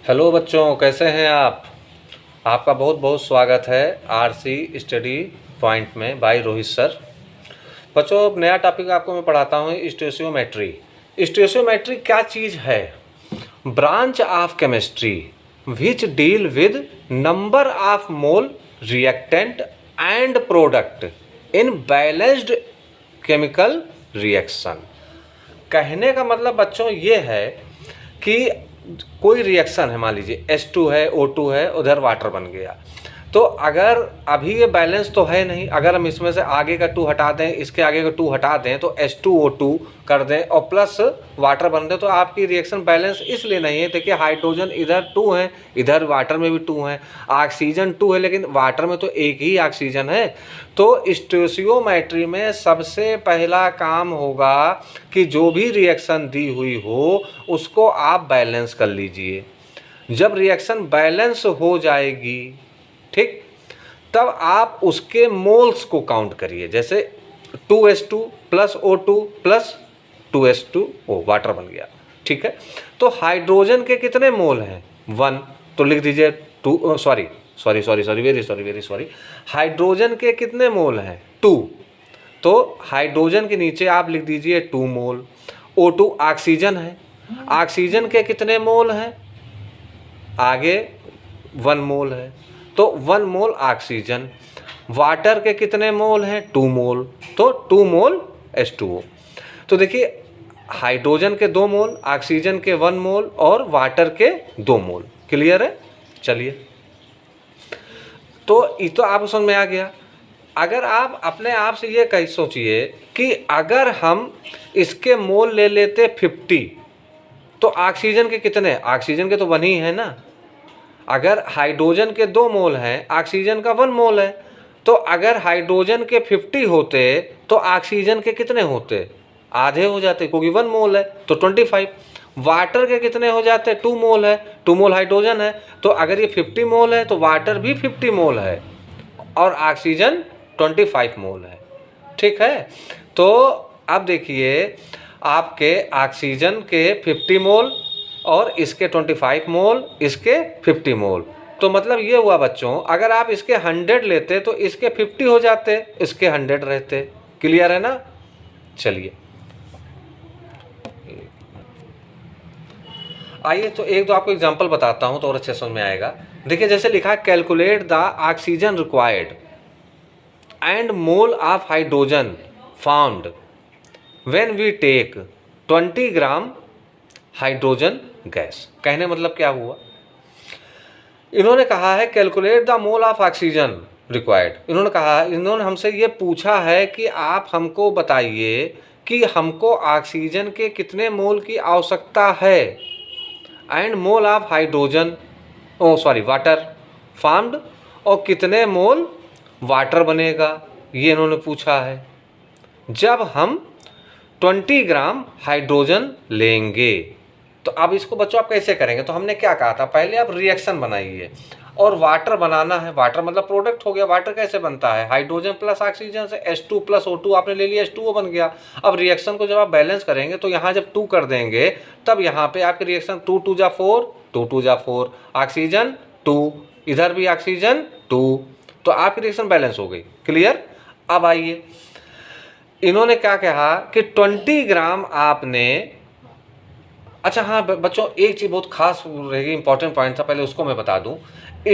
Hello बच्चों, कैसे हैं आप। आपका बहुत बहुत स्वागत है आरसी स्टडी पॉइंट में बाय रोहित सर। बच्चों, अब नया टॉपिक आपको मैं पढ़ाता हूँ, स्टोइशियोमेट्री। स्टोइशियोमेट्री क्या चीज़ है? Branch of chemistry which deal with number of mole reactant and product in balanced chemical reaction. कहने का मतलब बच्चों ये है कि कोई रिएक्शन है, मान लीजिए H2 है, O2 है, उधर वाटर बन गया। तो अगर अभी ये बैलेंस तो है नहीं, अगर हम इसमें से आगे का 2 हटा दें, इसके आगे का 2 हटा दें तो H2O2 कर दें और प्लस वाटर बन दे, तो आपकी रिएक्शन बैलेंस इसलिए नहीं है। देखिए, हाइड्रोजन इधर 2 है, इधर वाटर में भी 2 है, ऑक्सीजन 2 है, लेकिन वाटर में तो एक ही ऑक्सीजन है। तो स्टोइशियोमेट्री में सबसे पहला काम होगा कि जो भी रिएक्शन दी हुई हो उसको आप बैलेंस कर लीजिए। जब रिएक्शन बैलेंस हो जाएगी, ठीक, तब आप उसके मोल्स को काउंट करिए। जैसे 2H2 plus O2 plus 2H2O water बन गया, ठीक है। तो हाइड्रोजन के कितने मोल हैं? 1, तो लिख दीजिए 2, वेरी सॉरी। हाइड्रोजन के कितने मोल हैं? 2, तो हाइड्रोजन के नीचे आप लिख दीजिए 2 मोल। O2 ऑक्सीजन है, ऑक्सीजन के कितने मोल हैं? आगे 1 मोल है, तो 1 मोल ऑक्सीजन। वाटर के कितने मोल हैं? 2 मोल, तो 2 मोल H2O। तो देखिए, हाइड्रोजन के 2 मोल, ऑक्सीजन के 1 मोल और वाटर के 2 मोल। क्लियर है? चलिए, तो ये तो आपको समझ में आ गया। अगर आप अपने आप से ये कहीं सोचिए कि अगर हम इसके मोल ले लेते 50, तो ऑक्सीजन के कितने? ऑक्सीजन के तो 1 ही है ना। अगर हाइड्रोजन के 2 मोल हैं, ऑक्सीजन का 1 मोल है, तो अगर हाइड्रोजन के 50 होते तो ऑक्सीजन के कितने होते? आधे हो जाते, क्योंकि 1 मोल है तो 25। वाटर के कितने हो जाते? 2 मोल है, 2 मोल हाइड्रोजन है, तो अगर ये 50 मोल है तो वाटर भी 50 मोल है और ऑक्सीजन 25 मोल है, ठीक है। तो अब देखिए, आपके ऑक्सीजन के 50 मोल और इसके 25 मोल, इसके 50 मोल, तो मतलब ये हुआ बच्चों, अगर आप इसके 100 लेते तो इसके 50 हो जाते, इसके 100 रहते। क्लियर है ना? चलिए, आइए तो एक दो आपको एग्जांपल बताता हूं तो और अच्छे समझ में आएगा। देखिए, जैसे लिखा है, calculate the oxygen required and mole of hydrogen found when we take 20 gram hydrogen gas. कहने मतलब क्या हुआ? इन्होंने कहा है calculate the mole of oxygen required. इन्होंने हमसे ये पूछा है कि आप हमको बताइए कि हमको ऑक्सीजन के कितने मोल की आवश्यकता है and mole of hydrogen water farmed, और कितने मोल वाटर बनेगा, ये इन्होंने पूछा है जब हम 20 ग्राम हाइड्रोजन लेंगे। तो अब इसको बच्चों आप कैसे करेंगे? तो हमने क्या कहा था, पहले आप रिएक्शन बनाइए और वाटर बनाना है। वाटर मतलब प्रोडक्ट हो गया। वाटर कैसे बनता है? हाइड्रोजन प्लस ऑक्सीजन से H2 प्लस O2 आपने ले लिया, H2O बन गया। अब रिएक्शन को जब आप बैलेंस करेंगे तो यहाँ जब 2 कर देंगे तब यहाँ पे आपकी रिएक्शन 2 2 जा 4, 2 2 जा 4, ऑक्सीजन 2, इधर भी ऑक्सीजन 2, तो आपकी रिएक्शन बैलेंस हो गई। क्लियर? अब आइए, इन्होंने क्या कहा कि 20 ग्राम आपने, अच्छा हाँ बच्चों, एक चीज़ बहुत खास रहेगी, इंपॉर्टेंट पॉइंट था, पहले उसको मैं बता दूं।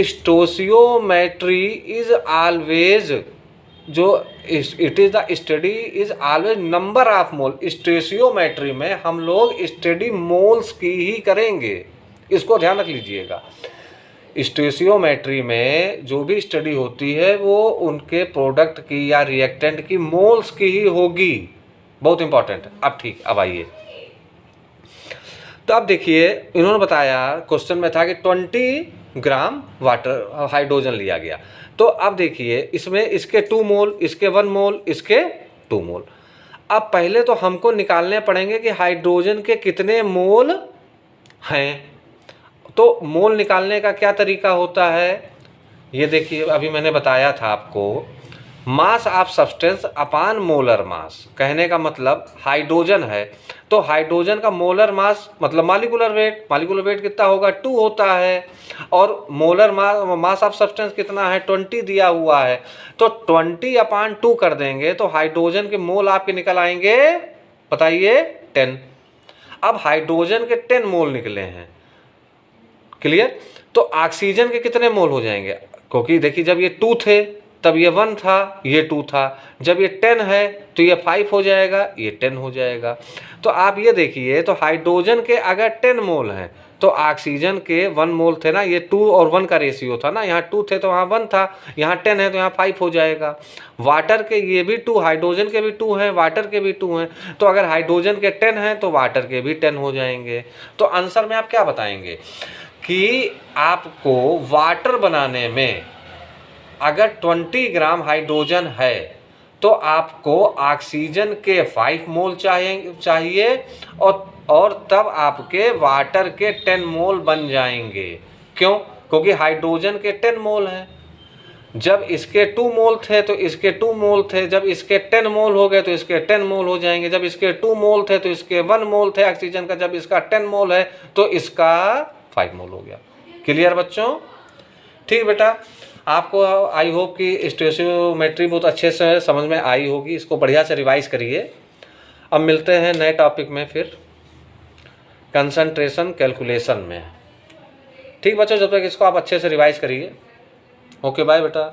स्टोइशियोमेट्री इज ऑलवेज, जो it is the study is always number of mole. Stoichiometry में हम लोग स्टडी मोल्स की ही करेंगे, इसको ध्यान रख लीजिएगा। स्टोइशियोमेट्री में जो भी स्टडी होती है वो उनके प्रोडक्ट की या रिएक्टेंट की मोल्स की ही होगी। बहुत इंपॉर्टेंट। अब ठीक, अब आइए, तो अब देखिए, इन्होंने बताया क्वेश्चन में था कि 20 ग्राम वाटर हाइड्रोजन लिया गया। तो अब देखिए, इसमें इसके 2 मोल, इसके 1 मोल, इसके 2 मोल। अब पहले तो हमको निकालने पड़ेंगे कि हाइड्रोजन के कितने मोल हैं। तो मोल निकालने का क्या तरीका होता है, ये देखिए, अभी मैंने बताया था आपको mass of substance upon molar mass, कहने का मतलब हाइड्रोजन है तो हाइड्रोजन का मोलर मास मतलब मालिकुलर वेट कितना होगा 2 होता है, और मोलर मास ऑफ सब्सटेंस कितना है 20 दिया हुआ है, तो 20/2 कर देंगे तो हाइड्रोजन के मोल आपके निकल आएंगे, बताइए 10। अब हाइड्रोजन के 10 मोल निकले हैं, क्लियर। तो ऑक्सीजन के कितने मोल हो जाएंगे, क्योंकि देखिए जब ये 2 थे तब ये 1 था, ये 2 था, जब ये 10 है तो ये 5 हो जाएगा, ये 10 हो जाएगा। तो आप ये देखिए, तो हाइड्रोजन के अगर 10 मोल हैं तो ऑक्सीजन के 1 मोल थे ना, ये 2 और 1 का रेशियो था ना, यहाँ 2 थे तो वहाँ 1 था, यहाँ 10 है तो यहाँ 5 हो जाएगा। वाटर के ये भी 2, हाइड्रोजन के भी 2 हैं, वाटर के भी 2 हैं, तो अगर हाइड्रोजन के 10 हैं तो वाटर के भी 10 हो जाएंगे। तो आंसर में आप क्या बताएंगे कि आपको वाटर बनाने में अगर 20 ग्राम हाइड्रोजन है तो आपको ऑक्सीजन के 5 मोल चाहिए और तब आपके वाटर के 10 मोल बन जाएंगे। क्यों? क्योंकि हाइड्रोजन के 10 मोल हैं, जब इसके 2 मोल थे तो इसके 2 मोल थे, जब इसके 10 मोल हो गए तो इसके 10 मोल हो जाएंगे, जब इसके 2 मोल थे तो इसके 1 मोल थे ऑक्सीजन का, जब इसका 10 मोल है तो इसका 5 मोल हो गया। क्लियर बच्चों? ठीक बेटा, आपको आई होप कि स्टोइचियोमेट्री बहुत अच्छे से समझ में आई होगी, इसको बढ़िया से रिवाइज करिए। अब मिलते हैं नए टॉपिक में फिर कंसंट्रेशन कैलकुलेशन में। ठीक बच्चों, जब तक इसको आप अच्छे से रिवाइज करिए। ओके बाय बेटा।